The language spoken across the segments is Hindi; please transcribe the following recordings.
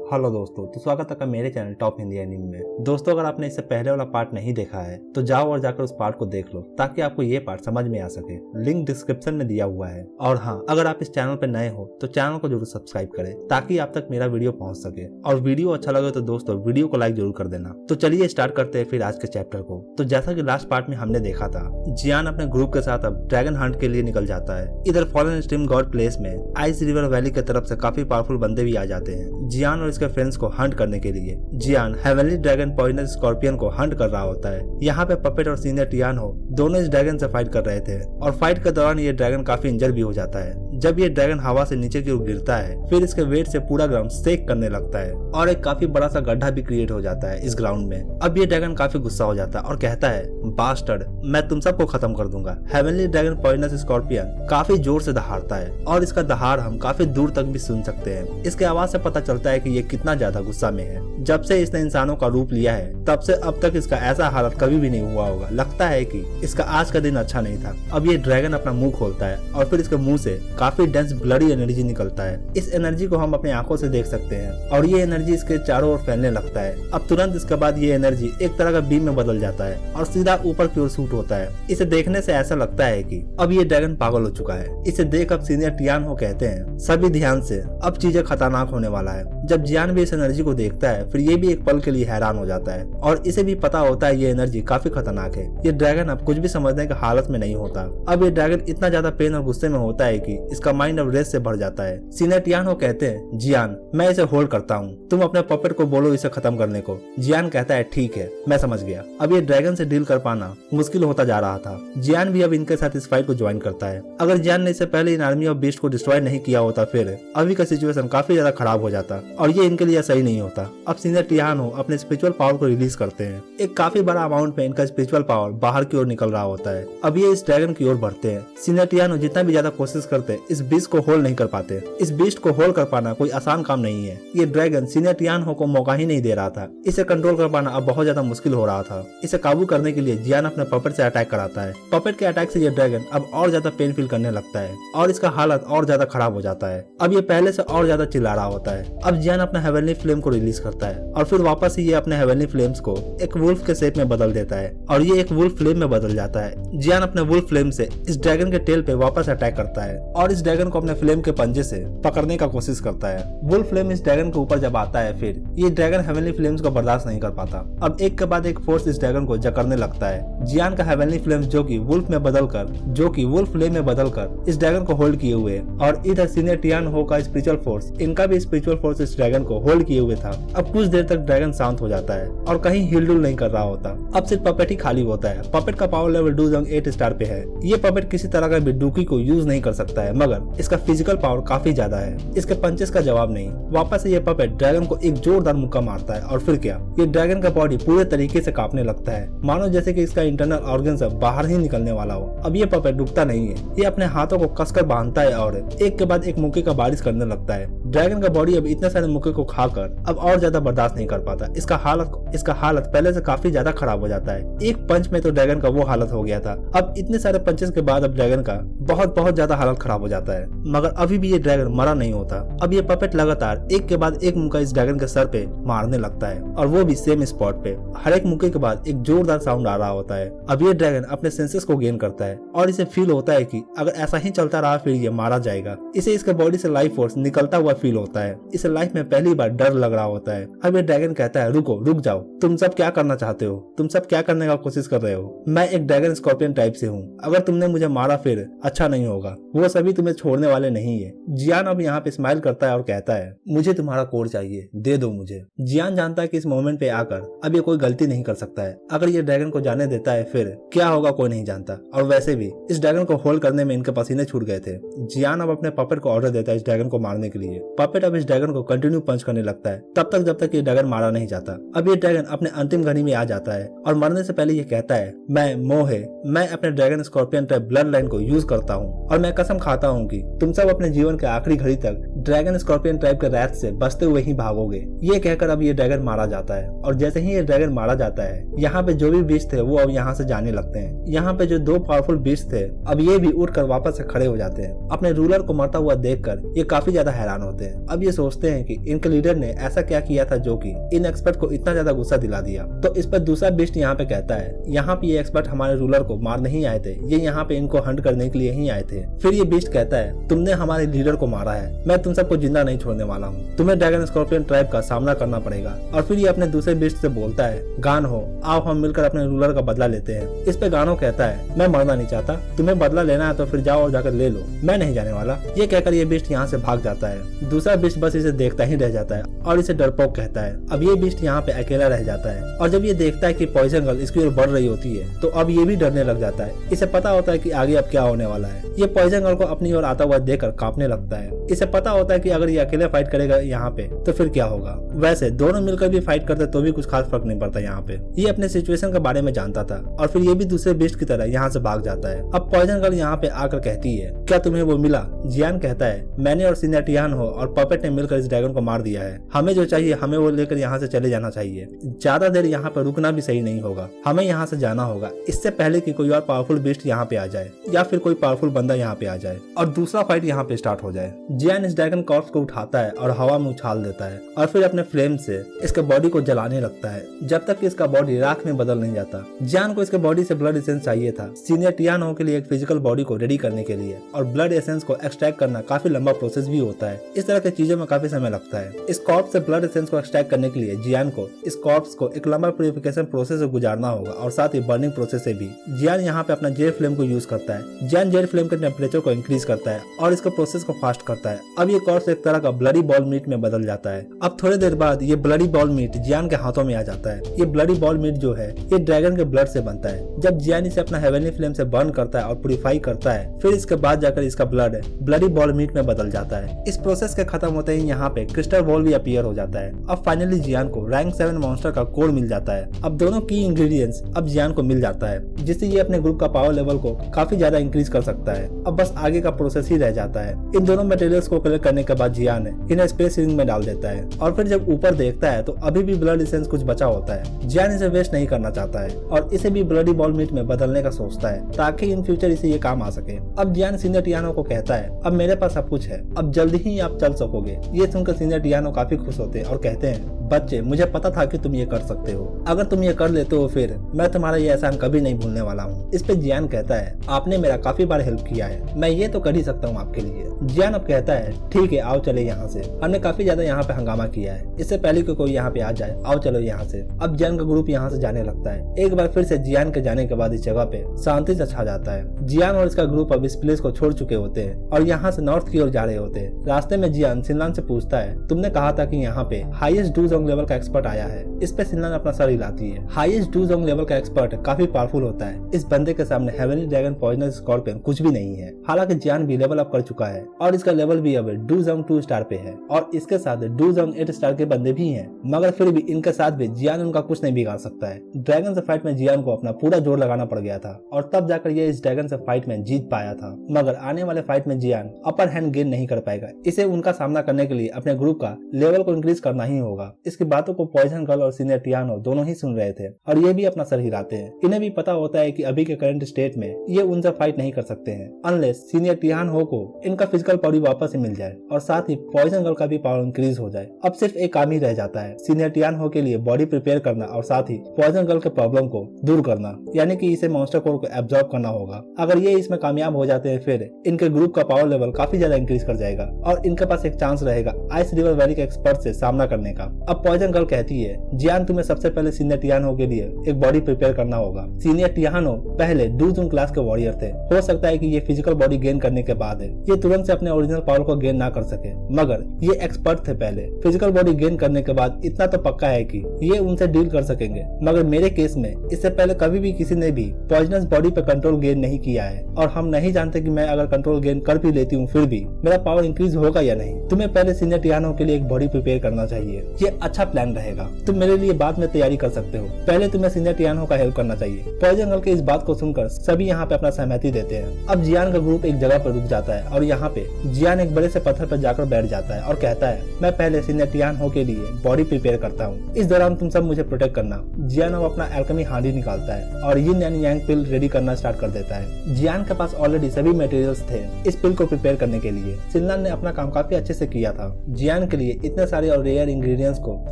हेलो दोस्तों, तो स्वागत है मेरे चैनल टॉप हिंदी एनिमे में। दोस्तों, अगर आपने इससे पहले वाला पार्ट नहीं देखा है तो जाओ और जाकर उस पार्ट को देख लो ताकि आपको ये पार्ट समझ में आ सके। लिंक डिस्क्रिप्शन में दिया हुआ है। और हाँ, अगर आप इस चैनल पर नए हो तो चैनल को जरूर सब्सक्राइब करें ताकि आप तक मेरा वीडियो पहुंच सके। और वीडियो अच्छा लगे तो दोस्तों वीडियो को लाइक जरूर कर देना। तो चलिए स्टार्ट करते हैं फिर आज के चैप्टर को। तो जैसा कि लास्ट पार्ट में हमने देखा था, जियान अपने ग्रुप के साथ अब ड्रैगन हंट के लिए निकल जाता है। इधर फॉलन स्ट्रीम गॉड प्लेस में आइस रिवर वैली की तरफ से काफी पावरफुल बंदे भी आ जाते हैं जियान और इसके फ्रेंड्स को हंट करने के लिए। जियान हेवनली ड्रैगन पॉइजनस स्कॉर्पियन को हंट कर रहा होता है। यहाँ पे पपेट और सीनियर टियान हो दोनों इस ड्रैगन से फाइट कर रहे थे और फाइट के दौरान ये ड्रैगन काफी इंजर भी हो जाता है। जब ये ड्रैगन हवा से नीचे की ओर गिरता है फिर इसके वेट से पूरा ग्राउंड शेक करने लगता है और एक काफी बड़ा सा गड्ढा भी क्रिएट हो जाता है इस ग्राउंड में। अब ये ड्रैगन काफी गुस्सा हो जाता है और कहता है, बास्टर्ड, मैं तुम सबको खत्म कर दूंगा। हेवनली ड्रैगन पॉइजनस स्कॉर्पियन काफी जोर से दहाड़ता है और इसका दहाड़ हम काफी दूर तक भी सुन सकते हैं। इसके आवाज से पता चलता है कि ये कितना ज्यादा गुस्सा में है। जब से इसने इंसानों का रूप लिया है तब से अब तक इसका ऐसा हालत कभी भी नहीं हुआ होगा। लगता है कि इसका आज का दिन अच्छा नहीं था। अब ये ड्रैगन अपना मुंह खोलता है और फिर इसके मुंह से काफी डेंस ब्लडी एनर्जी निकलता है। इस एनर्जी को हम अपनी आंखों से देख सकते हैं और ये एनर्जी इसके चारों ओर फैलने लगता है। अब तुरंत इसके बाद ये एनर्जी एक तरह का बीम में बदल जाता है और सीधा ऊपर की ओर शूट होता है। इसे देखने से ऐसा लगता है कि अब ये ड्रैगन पागल हो चुका है। इसे देख अब सीनियर टियान हो कहते हैं, सभी ध्यान से, अब चीजें खतरनाक होने वाला है। जब जियान भी इस एनर्जी को देखता है फिर ये भी एक पल के लिए हैरान हो जाता है और इसे भी पता होता है ये एनर्जी काफी खतरनाक है। ये ड्रैगन अब कुछ भी समझने की हालत में नहीं होता। अब ये ड्रैगन इतना ज्यादा पेन और गुस्से में होता है कि इसका माइंड अब रेस से भर जाता है। सीनियर टियान हो कहते हैं, जियान, मैं इसे होल्ड करता हूँ, तुम अपने पपेट को बोलो इसे खत्म करने को। जियान कहता है, ठीक है, मैं समझ गया। अब ये ड्रैगन से डील कर पाना मुश्किल होता जा रहा था। जियान भी अब इनके साथ इस फाइट को ज्वाइन करता है। अगर जियान ने इससे पहले इन आर्मी ऑफ बीस्ट को डिस्ट्रॉय नहीं किया होता फिर अभी का सिचुएशन काफी ज्यादा खराब हो जाता और ये इनके लिए सही नहीं होता। अब सीनियर टियान हो अपने स्पिरिचुअल पावर को रिलीज करते हैं। एक काफी बड़ा अमाउंट में इनका स्पिरिचुअल पावर बाहर की ओर निकल रहा होता है। अब ये इस ड्रैगन की ओर बढ़ते हैं। सीनियर टियान हो जितना भी ज्यादा कोशिश करते इस बीस्ट को होल्ड नहीं कर पाते। इस बीस्ट को होल्ड कर पाना कोई आसान काम नहीं है। ये ड्रैगन सीनियर टियान हो को मौका ही नहीं दे रहा था। इसे कंट्रोल कर पाना अब बहुत ज्यादा मुश्किल हो रहा था। इसे काबू करने के लिए जियान अपने पपेट से अटैक कराता है। पपेट के अटैक से ये ड्रैगन अब और ज्यादा पेन फील करने लगता है और इसका हालत और ज्यादा खराब हो जाता है। अब ये पहले से और ज्यादा चिल्ला रहा होता है। अब जियान अपना हेवनली फ्लेम को रिलीज करता है और फिर वापस ही ये अपने हेवनली फ्लेम्स को एक वुल्फ के शेप में बदल देता है और ये एक वुल्फ फ्लेम में बदल जाता है। जियान अपने वुल्फ फ्लेम से इस ड्रैगन के टेल पे वापस अटैक करता है और इस ड्रैगन को अपने फ्लेम के पंजे से पकड़ने का कोशिश करता है। वुल्फ फ्लेम इस ड्रैगन के ऊपर जब आता है फिर ये ड्रैगन हेवनली फ्लेम्स को बर्दाश्त नहीं कर पाता। अब एक के बाद एक फोर्स इस ड्रैगन को जकड़ने लगता है। जियान का हेवनली फ्लेम्स जो कि वुल्फ फ्लेम में बदलकर इस ड्रैगन को होल्ड किए हुए और इधर सीनियर टियान हो का स्पिरिचुअल फोर्स, इनका भी स्पिरिचुअल फोर्स इस ड्रैगन को होल्ड किए हुए था। अब कुछ देर तक ड्रैगन शांत हो जाता है और कहीं हिलडुल नहीं कर रहा होता। अब सिर्फ पपेट ही खाली होता है। पपेट का पावर लेवल 8 स्टार पे है। ये पपेट किसी तरह का बिडुकी को यूज नहीं कर सकता है मगर इसका फिजिकल पावर काफी ज्यादा है। इसके पंचेस का जवाब नहीं। वापस से ये पपेट ड्रैगन को एक जोरदार मुक्का मारता है और फिर क्या, ये ड्रैगन का बॉडी पूरे तरीके से कांपने लगता है मानो जैसे कि इसका इंटरनल ऑर्गन सब बाहर ही निकलने वाला हो। अब ये पपेट रुकता नहीं है। ये अपने हाथों को कसकर बांधता है और एक के बाद एक मुक्के का बारिश करने लगता है। ड्रैगन का बॉडी अब इतने सारे मुक्के को खाकर अब और ज्यादा बर्दाश्त नहीं कर पाता। इसका हालत पहले से काफी ज्यादा खराब हो जाता है। एक पंच में तो ड्रैगन का वो हालत हो गया था। अब इतने सारे पंचेस के बाद अब ड्रैगन का बहुत ज्यादा हालत खराब हो जाता है मगर अभी भी ये ड्रैगन मरा नहीं होता। अब ये पपेट लगातार एक के बाद एक मुक्का इस ड्रैगन के सर पे मारने लगता है और वो भी सेम स्पॉट पे। हर एक मुक्के के बाद एक जोरदार साउंड आ रहा होता है। अब ये ड्रैगन अपने सेंसेस को गेन करता है और इसे फील होता है कि अगर ऐसा ही चलता रहा फिर ये मारा जाएगा। इसे इसके बॉडी से लाइफ फोर्स निकलता हुआ फील होता है। इसे लाइफ में पहली बार डर लग रहा होता है। अब ये ड्रैगन कहता है, रुक जाओ, तुम सब क्या करना चाहते हो? तुम सब क्या करने का कोशिश कर रहे हो? मैं एक ड्रैगन स्कॉर्पियन टाइप से हूँ। अगर तुमने मुझे मारा फिर अच्छा नहीं होगा। वो सभी तुम्हें छोड़ने वाले नहीं है। जियान अब यहाँ पे स्माइल करता है और कहता है, मुझे तुम्हारा कोर चाहिए, दे दो मुझे। जियान जानता है कि इस मोमेंट पे आकर अब ये कोई गलती नहीं कर सकता है। अगर ये ड्रैगन को जाने देता है फिर क्या होगा कोई नहीं जानता। और वैसे भी इस ड्रैगन को होल्ड करने में इनके पसीने छूट गए थे। जियान अब अपने पपेट को ऑर्डर देता है इस ड्रैगन को मारने के लिए। पपेट अब इस ड्रैगन को कंटिन्यू पंच करने लगता है तब तक जब तक ये ड्रैगन मारा नहीं जाता। अब ये ड्रैगन अपने अंतिम घड़ी में आ जाता है और मरने से पहले ये कहता है, मैं अपने dragon scorpion type blood line को यूज करता हूँ और मैं कसम खाता हूँ कि तुम सब अपने जीवन के आखिरी घड़ी तक ड्रैगन स्कॉर्पियन ट्राइब के रैथ से बचते हुए ही भागोगे। ये कहकर अब ये ड्रैगन मारा जाता है और जैसे ही ये ड्रैगन मारा जाता है यहाँ पे जो भी बीस्ट थे वो अब यहाँ से जाने लगते हैं। यहाँ पे जो 2 पावरफुल बीस्ट थे अब ये भी उठकर वापस से खड़े हो जाते हैं। अपने रूलर को मरता हुआ देखकर ये काफी ज्यादा हैरान होते हैं। अब ये सोचते हैं कि इनके लीडर ने ऐसा क्या किया था जो कि इन एक्सपर्ट को इतना ज्यादा गुस्सा दिला दिया। तो इस पर दूसरा बीस्ट यहाँ पे कहता है यहाँ पे ये एक्सपर्ट हमारे रूलर को मार नहीं आए थे, ये यहाँ पे इनको हंट करने के लिए ही आए थे। फिर ये बीस्ट कहता है तुमने हमारे लीडर को मारा है, मैं तुम सबको जिंदा नहीं छोड़ने वाला हूँ, तुम्हें ड्रैगन स्कॉर्पियन ट्राइब का सामना करना पड़ेगा। और फिर ये अपने दूसरे बीस्ट से बोलता है गान हो आओ हम मिलकर अपने रूलर का बदला लेते हैं। इस पे गानो कहता है मैं मरना नहीं चाहता, तुम्हें बदला लेना है तो फिर जाओ और जाकर ले लो, मैं नहीं जाने वाला। ये कहकर ये बीस्ट यहाँ से भाग जाता है। दूसरा बीस्ट बस इसे देखता ही रह जाता है और इसे डरपोक कहता है। अब ये बीस्ट यहाँ पे अकेला रह जाता है और जब ये देखता है कि पॉइजन गर्ल इसकी ओर बढ़ रही होती है तो अब ये भी डरने लग जाता है। इसे पता होता है कि आगे अब क्या होने वाला है। ये पॉइजन गर्ल को अपनी ओर आता हुआ देखकर कांपने लगता है। इसे पता होता है कि अगर ये अकेले फाइट करेगा यहाँ पे तो फिर क्या होगा। वैसे दोनों मिलकर भी फाइट करते तो भी कुछ खास फर्क नहीं पड़ता यहाँ पे। ये अपने सिचुएशन के बारे में जानता था और फिर ये भी दूसरे बीस्ट की तरह यहाँ से भाग जाता है। अब पॉइजन गर्ल यहाँ पे आकर कहती है क्या तुम्हें वो मिला। जियान कहता है मैंने और सिनेटियान हो और पपेट ने मिलकर इस ड्रैगन को मार दिया है, हमें जो चाहिए हमें वो लेकर यहाँ से चले जाना चाहिए। ज्यादा देर यहाँ पे रुकना भी सही नहीं होगा, हमें यहाँ से जाना होगा इससे पहले कि कोई और पावरफुल बीस्ट यहाँ पे आ जाए या फिर कोई पावरफुल बंदा यहाँ पे आ जाए और दूसरा फाइट यहाँ पे स्टार्ट हो जाए। जियान इस ड्रैगन कॉर्प्स को उठाता है और हवा में उछाल देता है और फिर अपने फ्लेम से इसके बॉडी को जलाने लगता है जब तक कि इसका बॉडी राख में बदल नहीं जाता। जियान को इसके बॉडी से ब्लड एसेंस चाहिए था सीनियर टियानो के लिए एक फिजिकल बॉडी को रेडी करने के लिए, और ब्लड एसेंस को एक्सट्रैक्ट करना काफी लंबा प्रोसेस भी होता है। इस तरह की चीजों में काफी समय लगता है। इस कॉर्प्स से ब्लड एसेंस को एक्सट्रैक्ट करने के लिए जियान को इस कॉर्प्स को एक लंबा प्यूरिफिकेशन प्रोसेस से गुजारना होगा और साथ ही बर्निंग प्रोसेस से भी। जियान यहाँ पे अपना जेल फ्लेम को यूज करता है। जियान जेल फ्लेम के टेम्परेचर को इंक्रीज करता है और इसके प्रोसेस को फास्ट करता है। अब ये कॉर्प्स एक तरह का ब्लडी बॉल मीट में बदल जाता है। अब थोड़ी देर बाद ये ब्लडी बॉल मीट जियान के हाथों में आ जाता है। ये ब्लडी बॉल मीट जो है ये ड्रैगन के ब्लड से बनता है। जब जियान इसे अपना हेवनली फ्लेम से बर्न करता है और प्यूरिफाई करता है फिर इसके बाद जाकर इसका ब्लड ब्लडी बॉल मीट में बदल जाता है। इस प्रोसेस के खत्म होते ही यहाँ पे क्रिस्टल बॉल भी अपीयर हो जाता है। अब फाइनली जियान को रैंक 7 मॉन्स्टर का कोड मिल जाता है। अब दोनों की इंग्रेडिएंट्स अब जियान को मिल जाता है जिससे ये अपने ग्रुप का पावर लेवल को काफी ज्यादा इंक्रीज कर सकता है। अब बस आगे का प्रोसेस ही रह जाता है। इन दोनों मटेरियल्स को कलेक्ट करने के बाद जियान इन्हें स्पेस रिंग में डाल देता है और फिर जब ऊपर देखता है तो अभी भी ब्लड एसेंस कुछ बचा होता है। जियान इसे वेस्ट नहीं करना चाहता है और इसे भी ब्लडी बॉल मीट में बदलने का सोचता है ताकि इन फ्यूचर इसे ये काम आ सके। अब जियान सीनियर टियानो को कहता है अब मेरे पास सब कुछ है, अब जल्दी ही आप चल सकोगे। ये सुनकर सीनियर टियानो काफी खुश होते हैं और कहते हैं बच्चे मुझे पता था कि तुम ये कर सकते हो, अगर तुम ये कर लेते हो फिर मैं तुम्हारा ये एहसान कभी नहीं भूलने वाला हूँ। इस पे जियान कहता है आपने मेरा काफी बार हेल्प किया है, मैं ये तो कर ही सकता हूँ आपके लिए। जियान अब कहता है ठीक है आओ चले यहाँ से, हमने काफी ज्यादा यहाँ पे हंगामा किया है, इससे पहले कि कोई यहाँ पे आ जाए आओ चलो यहाँ से। अब जियान का ग्रुप यहाँ से जाने लगता है। एक बार फिर से जियान के जाने के बाद इस जगह पे शांति से छा जाता है। जियान और इसका ग्रुप अब इस प्लेस को छोड़ चुके होते हैं और यहाँ से नॉर्थ की ओर जा रहे होते हैं। रास्ते में जियान सिनलान से पूछता है तुमने कहा था कि यहाँ पे हाईएस्ट डूजोंग लेवल का एक्सपर्ट आया है। इस पे सिनलान अपना सर हिलाती है। हाईएस्ट डूजोंग लेवल का एक्सपर्ट काफी पावरफुल होता है। इस बंदे के सामने हेवनली ड्रैगन पॉइजनस स्कॉर्पियन कुछ भी नहीं है। हालांकि जियान भी लेवल अप कर चुका है और इसका लेवल भी अब डूजोंग 2 स्टार पे है और इसके साथ डूजोंग 8 स्टार के बंदे भी हैं, मगर फिर भी इनके साथ भी जियान उनका कुछ नहीं बिगाड़ सकता है। ड्रैगन से फाइट में जियान को अपना पूरा जोर लगाना पड़ गया था और तब जाकर ये इस ड्रैगन से फाइट में जीत पाया था, मगर आने वाले फाइट में जियान अपर हैंड गेन नहीं कर पाएगा। इसे उनका सामना करने के लिए अपने ग्रुप का लेवल को इंक्रीज करना ही होगा। इसकी बातों को पॉइजन गर्ल और सीनियर टियानो दोनों ही सुन रहे थे और ये भी अपना सर हिलाते हैं। इन्हें भी पता होता है कि अभी के करंट स्टेट में ये उनसे फाइट नहीं कर सकते हैं अनलेस सीनियर टियानो को इनका फिजिकल बॉडी वापस ही मिल जाए और साथ ही पॉइजन गर्ल का भी पावर इंक्रीज हो जाए। अब सिर्फ एक काम ही रह जाता है, सीनियर टियानो के लिए बॉडी प्रिपेयर करना और साथ ही पॉइजन गर्ल के प्रॉब्लम को दूर करना, यानी कि इसे मॉन्स्टर कोर को एब्जॉर्ब करना होगा। अगर ये इसमें कामयाब हो जाते हैं फिर इनके ग्रुप का पावर लेवल काफी ज्यादा इंक्रीज कर जाएगा और इनके पास एक चांस रहेगा आइस रिवर वैली के एक्सपर्ट से सामना करने का। अब पॉइजन गर्ल कहती है जियान तुम्हें सबसे पहले सीनियर टियानो के लिए एक बॉडी प्रिपेयर करना होगा। सीनियर टियानो पहले डूजोंग क्लास के वॉरियर थे, हो सकता है कि ये फिजिकल बॉडी गेन करने के बाद ये तुरंत से अपने ओरिजिनल पावर को गेन ना कर सके, मगर ये एक्सपर्ट थे पहले। फिजिकल बॉडी गेन करने के बाद इतना तो पक्का है कि ये उनसे डील कर सकेंगे, मगर मेरे केस में इससे पहले कभी भी किसी ने भी पॉइजनस बॉडी पे कंट्रोल गेन नहीं किया है और हम नहीं जानते कि मैं अगर कंट्रोल गेन कर भी लेती हूँ फिर भी मेरा पावर इंक्रीज होगा या नहीं। तुम्हें पहले सीनियर टियानो के लिए एक बॉडी प्रिपेयर करना चाहिए। ये अच्छा प्लान रहेगा। तुम मेरे लिए बाद में तैयारी कर सकते हो, पहले तुम्हें सीनियर टियान हो का हेल्प करना चाहिए। पॉइजन अंकल की इस बात को सुनकर सभी यहाँ पे अपना सहमति देते हैं। अब जियान का ग्रुप एक जगह पर रुक जाता है और यहाँ पे जियान एक बड़े से पत्थर पर जाकर बैठ जाता है और कहता है, मैं पहले सीनियर टियान हो के लिए बॉडी प्रिपेयर करता हूँ, इस दौरान तुम सब मुझे प्रोटेक्ट करना। जियान अब अपना एल्केमी हांडी निकालता है और यिन एंड यांग पिल रेडी करना स्टार्ट कर देता है। जियान के पास ऑलरेडी सभी मटेरियल्स थे इस पिल को प्रिपेयर करने के लिए। सिनलान ने अपना काम काफी अच्छे से किया था, जियान के लिए इतने सारे और रेयर इंग्रेडिएंट्स को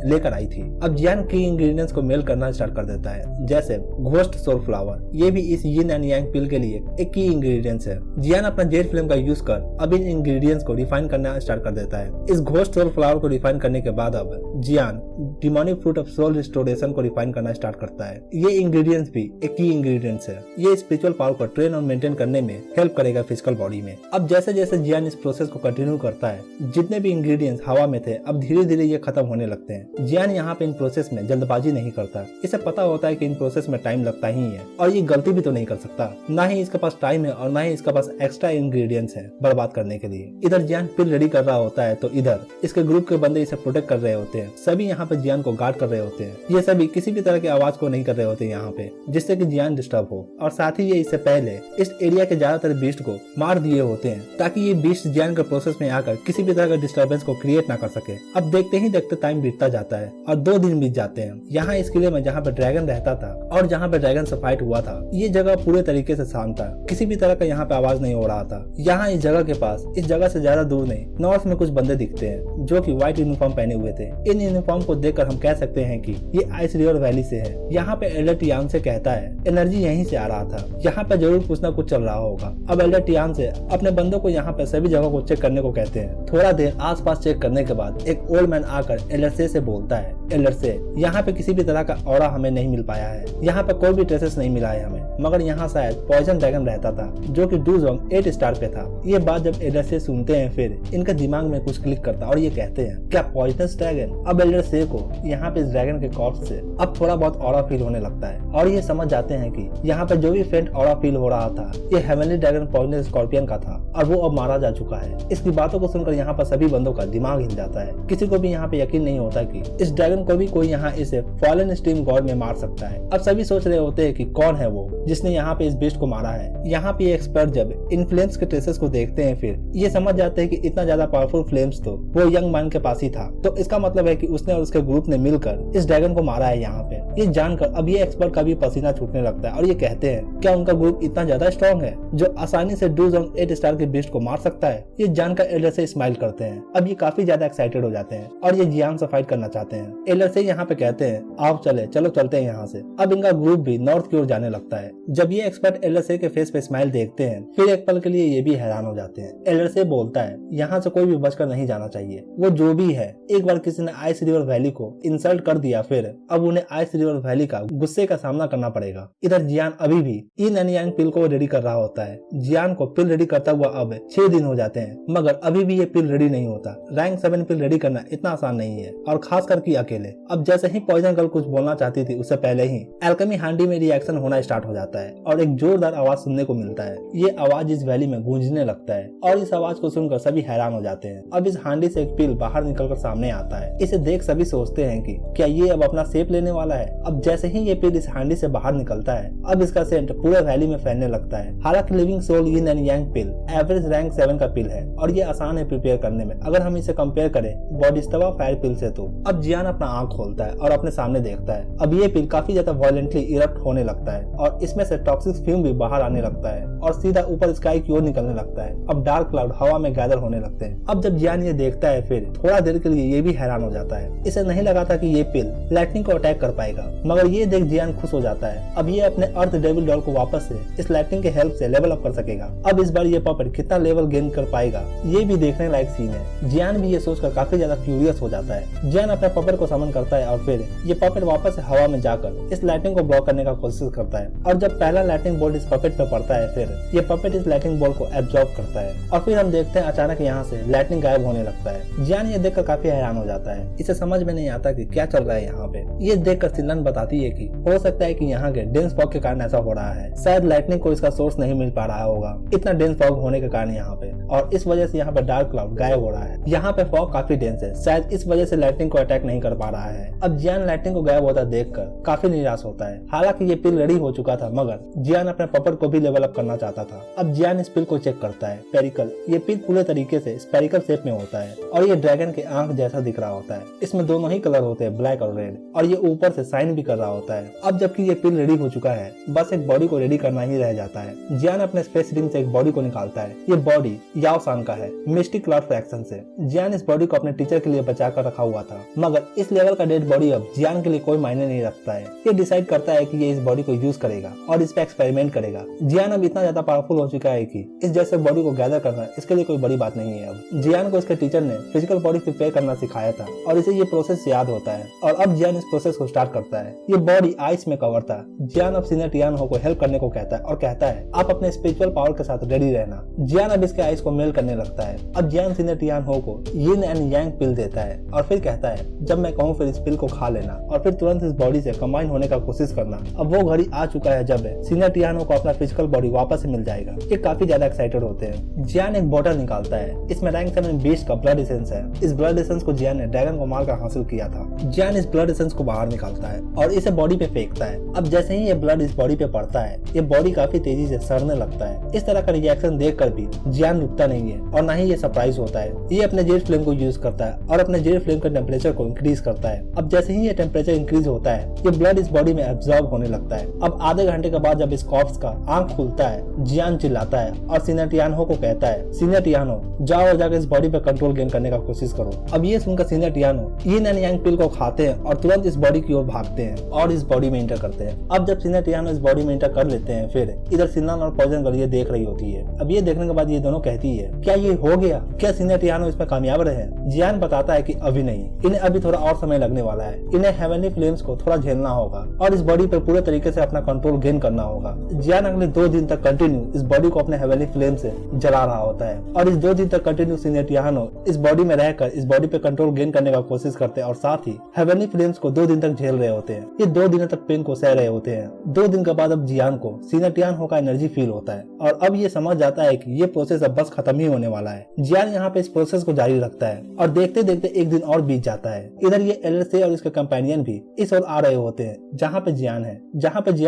लेकर आई थी। अब जियान की इंग्रेडिएंट्स को मेल करना स्टार्ट कर देता है, जैसे घोस्ट सोल फ्लावर, ये भी इस यिन एंड यांग पिल के लिए एक की इंग्रेडिएंट्स है। जियान अपना जेड फ्लेम का यूज कर अब इन इंग्रेडिएंट्स को रिफाइन करना स्टार्ट कर देता है। इस घोस्ट सोल फ्लावर को रिफाइन करने के बाद अब जियान demonic fruit of soul restoration को रिफाइन करना स्टार्ट करता है। ये इंग्रेडिएंट्स भी एक की इंग्रेडिएंट्स है, ये स्पिरिचुअल पावर को ट्रेन और मेंटेन करने में हेल्प करेगा फिजिकल बॉडी में। अब जैसे जैसे जियान इस प्रोसेस को कंटिन्यू करता है, जितने भी इंग्रेडिएंट्स हवा में थे अब धीरे धीरे ये खत्म होने लगते हैं। जियान यहाँ पे इन प्रोसेस में जल्दबाजी नहीं करता, इसे पता होता है कि इन प्रोसेस में टाइम लगता ही है और ये गलती भी तो नहीं कर सकता, ना ही इसके पास टाइम है और ना ही इसके पास एक्स्ट्रा इंग्रेडिएंट्स है बर्बाद करने के लिए। इधर जियान पिल रेडी कर रहा होता है तो इधर इसके ग्रुप के बंदे इसे प्रोटेक्ट कर रहे होते हैं। सभी यहाँ पे जियान को गार्ड कर रहे होते हैं। ये सभी किसी भी तरह की आवाज को नहीं कर रहे होते यहाँ पे, जिससे कि जियान डिस्टर्ब हो। और साथ ही ये इससे पहले इस एरिया के ज्यादातर बीस्ट को मार दिए होते हैं ताकि ये बीस्ट जियान के प्रोसेस में आकर किसी भी तरह का डिस्टर्बेंस को क्रिएट ना कर सके। अब देखते ही देखते टाइम बीतता जाता है और 2 दिन बीत जाते हैं। यहाँ इस किले में जहाँ पे ड्रैगन रहता था और जहाँ पे ड्रैगन से फाइट हुआ था, ये जगह पूरे तरीके से शांत था, किसी भी तरह का यहाँ पे आवाज नहीं हो रहा था। यहाँ इस जगह के पास इस जगह से ज्यादा दूर नहीं नॉर्थ में कुछ बंदे दिखते हैं जो कि व्हाइट यूनिफॉर्म पहने हुए थे। इन यूनिफॉर्म को देखकर हम कह सकते हैं कि ये आइस रिवर वैली से है। यहाँ पे एल्डर टियान से कहता है एनर्जी यहीं से आ रहा था, यहाँ पे जरूर कुछ ना कुछ चल रहा होगा। अब एल्डर टियान से अपने बंदों को यहाँ पे सभी जगह को चेक करने को कहते हैं। थोड़ा देर आसपास चेक करने के बाद एक ओल्ड मैन आकर एल्डर से बोलता है, एल्डर से यहाँ पे किसी भी तरह का ऑरा हमें नहीं मिल पाया है, यहाँ पे कोई भी ट्रेसेस नहीं मिला है हमें, मगर यहाँ शायद पॉइजन ड्रैगन रहता था जो कि डूजोंग 8 स्टार पे था। ये बात जब एल्डर से सुनते हैं फिर इनके दिमाग में कुछ क्लिक करता और ये कहते हैं, क्या पॉइजनस ड्रैगन? अब एल्डर से को यहाँ पे इस ड्रैगन के कॉर्प्स से अब थोड़ा बहुत ऑरा फील होने लगता है और ये समझ जाते हैं कि यहाँ पे जो भी फेंट ऑरा फील हो रहा था ये हेवनली ड्रैगन पॉइजनस स्कॉर्पियन का था और वो अब मारा जा चुका है। इसकी बातों को सुनकर यहाँ पर सभी बंदों का दिमाग हिल जाता है। किसी को भी यहाँ पे यकीन नहीं होता कि इस ड्रैगन को भी कोई यहाँ इसे फॉलन स्ट्रीम गॉड में मार सकता है। अब सभी सोच रहे होते हैं कि कौन है वो जिसने यहाँ पे इस बीस्ट को मारा है। यहाँ पे एक्सपर्ट जब इन फ्लेम्स के ट्रेसेस को देखते हैं फिर ये समझ जाते हैं कि इतना ज्यादा पावरफुल फ्लेम्स तो वो यंग मैन के पास ही था, तो इसका मतलब है कि उसने और उसके ग्रुप ने मिलकर इस ड्रैगन को मारा है यहाँ पे। ये जानकर अब ये एक्सपर्ट का भी पसीना छूटने लगता है और ये कहते हैं, क्या उनका ग्रुप इतना ज्यादा स्ट्रॉन्ग है जो आसानी से डूजोंग 8 स्टार के बीस्ट को मार सकता है? ये जानकर एल्डर से स्माइल करते हैं। अब ये काफी ज्यादा एक्साइटेड हो जाते हैं और ये जियान से फाइट करना चाहते हैं। एल्डर से यहाँ पे कहते हैं, आप चलो चलते हैं यहाँ से। अब इनका ग्रुप भी नॉर्थ की ओर जाने लगता है। जब ये एक्सपर्ट एल्डर से के फेस पे स्माइल देखते हैं फिर एक पल के लिए ये भी हैरान हो जाते हैं। एल्डर से बोलता है, यहाँ से कोई भी बचकर नहीं जाना चाहिए, वो जो भी है एक बार किसी ने आइस रिवर वैली को इंसल्ट कर दिया फिर अब उन्हें आइस रिवर वैली का गुस्से का सामना करना पड़ेगा। इधर जियान अभी भी यिन एंड यांग पिल को रेडी कर रहा होता है। जियान को पिल रेडी करता हुआ अब 6 दिन हो जाते हैं मगर अभी भी ये पिल रेडी नहीं होता। रैंक 7 पिल रेडी करना इतना आसान नहीं है और खास करके अकेले। अब जैसे ही पॉइजन गर्ल कुछ बोलना चाहती थी उससे पहले ही एल्केमी हांडी में रिएक्शन होना स्टार्ट हो जाता है और एक जोरदार आवाज सुनने को मिलता है। ये आवाज इस वैली में गूंजने लगता है और इस आवाज को सुनकर सभी हैरान हो जाते हैं। अब इस हांडी से एक पिल बाहर निकलकर सामने आता है। इसे देख सभी सोचते हैं कि क्या ये अब अपना शेप लेने वाला है। अब जैसे ही ये पिल इस हांडी से बाहर निकलता है अब इसका सेंट पूरे वैली में फैलने लगता है। हालांकि living soul yin and yang pill average rank 7 का पिल है और ये आसान है प्रिपेयर करने में अगर हम इसे कंपेयर करें बॉडिस्टवा फायर पिल से। तो अब जियान अपना आंख खोलता है और अपने सामने देखता है। अब ये पिल काफी ज्यादा वायलेंटली इरप्ट होने लगता है और इसमें से टॉक्सिक फ्यूम भी बाहर आने लगता है और सीधा ऊपर स्काई की ओर निकलने लगता है। अब डार्क क्लाउड हवा में गैदर होने लगते हैं। अब जब जियान ये देखता है फिर थोड़ा देर के लिए ये भी हैरान हो जाता है। इसे नहीं लगा था कि ये पिल लाइटनिंग को अटैक कर पाएगा मगर ये देख जियान खुश हो जाता है। अब ये अपने अर्थ डेविल डॉल को वापस से इस लाइटनिंग के हेल्प से लेवल अप कर सकेगा। अब इस बार ये पपेट कितना लेवल गेन कर पाएगा ये भी देखने लायक सीन है। जियान भी ये सोचकर काफी ज्यादा क्यूरियस हो जाता है। जियान अपने पपेट को समन करता है और फिर ये पपेट वापस से हवा में जाकर इस लाइटनिंग को ब्लॉक करने का कोशिश करता है और जब पहला लाइटनिंग बोल्ट इस पपेट पे पड़ता है फिर ये पपेट इस लाइटनिंग बोल्ट को एब्जॉर्ब करता है और फिर हम देखते हैं अचानक यहाँ से लाइटनिंग गायब होने लगता है। जियान ये देखकर काफी हैरान हो जाता है। इसे समझ में नहीं आता कि क्या चल रहा है यहाँ पे। ये देखकर सिनलान बताती है कि हो सकता है कि यहाँ के डेंस फॉग के कारण ऐसा हो रहा है। शायद लाइटनिंग को इसका सोर्स नहीं मिल पा रहा होगा इतना डेंस फॉग होने के कारण यहाँ पे और इस वजह से यहाँ पे डार्क क्लाउड गायब हो रहा है। यहाँ पे फॉग काफी डेंस है शायद इस वजह से लाइटनिंग लाइटनिंग को अटैक नहीं कर पा रहा है। अब जियान लाइटनिंग को गायब होता देखकर काफी निराश होता है। हालांकि ये पिल रेडी हो चुका था, मगर जियान अपने पपट को भी लेवल अप करना चाहता था। अब जियान इस पिल को चेक करता है। पेरिकल, ये पिल पूरे तरीके से स्पेरिकल शेप में होता है और ये ड्रैगन के आंख जैसा दिख रहा होता है। इसमें दोनों ही कलर होते हैं, ब्लैक और रेड, और ये ऊपर से साइन भी कर रहा होता है। अब जबकि ये पिल रेडी हो चुका है, बस एक बॉडी को रेडी करना ही रह जाता है। जियान अपने स्पेस रिंग से एक बॉडी को निकालता है। ये बॉडी याओ सांग का है, मिस्टिक क्लाउड फ्रैक्शन से। जियान इस बॉडी को अपने टीचर के लिए बचा कर रखा हुआ था, मगर इस लेवल का डेड बॉडी अब जियान के लिए कोई मायने नहीं रखता है। ये डिसाइड करता है कि ये इस बॉडी को यूज करेगा और इस पे एक्सपेरिमेंट करेगा। जियान अब इतना ज्यादा पावरफुल हो चुका है कि इस जैसे बॉडी को गैदर करना इसके लिए कोई बड़ी बात नहीं है। अब जियान को इसके टीचर ने फिजिकल बॉडी प्रिपेयर करना सिखाया था और इसे ये प्रोसेस याद होता है और अब जियान इस प्रोसेस को स्टार्ट करता है। ये बॉडी आइस में कवर था। जियान अब सीनियर टियान हो को हेल्प करने को कहता है और कहता है आप अपने स्पिरिचुअल पावर के साथ रेडी रहना। जियान अब इसके आइस को मेल करने लगता है। अब जियान सीनियर टियान हो को यिन एंड यांग पिल देता है और फिर कहता है जब मैं कहूँ फिर इस पिल को खा लेना और फिर तुरंत इस बॉडी से कंबाइन होने का कोशिश करना। अब वो घड़ी आ चुका है जब सीनियर टियान हो को अपना फिजिकल बॉडी वापस से मिल जाएगा। ये काफी ज्यादा एक्साइटेड होते हैं। जियान एक बॉटल निकालता है। इसमें रैंक 7 बीस्ट का ब्लड एसेंस है। इस ब्लड एसेंस को जियान ने ड्रैगन को मारकर हासिल किया था। जियान इस ब्लड एसेंस को बाहर निकालता है और इसे बॉडी पे फेंकता है। अब जैसे ही ये ब्लड इस बॉडी पे पड़ता है, ये बॉडी काफी तेजी से सड़ने लगता है। इस तरह का रिएक्शन देखकर भी जियान रुकता नहीं है और न ही ये सरप्राइज होता है। ये अपने जेट फ्लेम को यूज करता है और अपने जेट फ्लेम के टेम्परेचर को इंक्रीज करता है। अब जैसे ही ये टेम्परेचर इंक्रीज होता है, ये ब्लड इस बॉडी में एब्जॉर्ब होने लगता है। अब आधे घंटे के बाद जब इस कॉर्प्स का आंख खुलता है, जियान चिल्लाता है और सीनियर टियानो को कहता है सीनियर टियानो जाओ और जाकर इस बॉडी पे कंट्रोल गेन करने का कोशिश करो। अब ये सुनकर सीनियर टियानो यिन एंड यांग पिल को खाते हैं और तुरंत इस बॉडी की ओर भागते हैं और इस बॉडी में इंटर करते हैं। अब जब सीनियर टियानो इस बॉडी में इंटर कर लेते हैं, फिर इधर सिन्नान और पॉइजन गर्ल ये देख रही होती है। अब ये देखने के बाद ये दोनों कहती है क्या ये हो गया, क्या सीनियर टियानो इसमें कामयाब रहे? जियान बताता है कि अभी नहीं, इन्हें अभी थोड़ा और समय लगने वाला है। इन्हें हेवनली फ्लेम्स को थोड़ा झेलना होगा और इस बॉडी पर पूरे तरीके से अपना कंट्रोल गेन करना होगा। जियान अगले 2 दिन तक कंटिन्यू इस बॉडी को अपने हेवनली फ्लेम से जला रहा होता है और इस 2 दिन तक कंटिन्यू सीनियर टियानो इस बॉडी में रहकर इस बॉडी पे कंट्रोल गेन करने का कोशिश करते हैं और साथ ही हेवनली फ्लेम्स को 2 दिन तक झेल रहे होते हैं। ये 2 दिनों तक पेन को सह रहे होते हैं। 2 दिन के बाद अब जियान को सीनियर टियानो का एनर्जी फील होता है और अब ये समझ जाता है कि ये प्रोसेस अब बस खत्म ही होने वाला है। जियान यहाँ पे इस प्रोसेस को जारी रखता है और देखते देखते 1 दिन और बीत जाता है। इधर ये एलएसए और इसके कंपेनियन भी इस ओर आ रहे होते हैं जहाँ पे जियान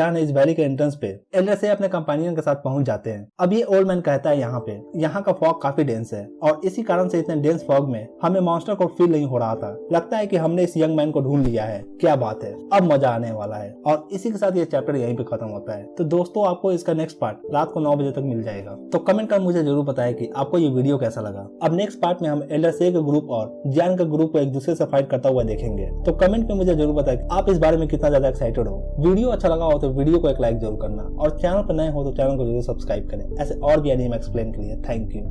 है। इस वैली के एंट्रेंस पे एलएसए अपने कंपेनियन के साथ पहुंच जाते हैं। अब ये ओल्ड मैन कहता है यहाँ का फॉग काफी डेंस है और इसी कारण से इतने डेंस फॉग में हमें मॉन्स्टर को फील नहीं हो रहा था। लगता है कि हमने इस यंग मैन को ढूंढ लिया है। क्या बात है, अब मजा आने वाला है। और इसी के साथ ये चैप्टर यहीं पे खत्म होता है। तो दोस्तों आपको इसका नेक्स्ट पार्ट रात को 9 बजे तक मिल जाएगा। तो कमेंट कर मुझे जरूर बताएं कि आपको ये वीडियो कैसा लगा। अब नेक्स्ट पार्ट में हम एलएसए के ग्रुप और जियान के ग्रुप को एक दूसरे से फाइट करता हुआ देखेंगे। तो कमेंट में मुझे जरूर बताएं कि आप इस बारे में कितना ज्यादा एक्साइटेड हो। वीडियो अच्छा लगा हो तो वीडियो को एक लाइक जरूर करना और चैनल पर नए हो तो चैनल को जरूर सब्सक्राइब करें ऐसे और भी एनीमे एक्सप्लेन के लिए। Thank you.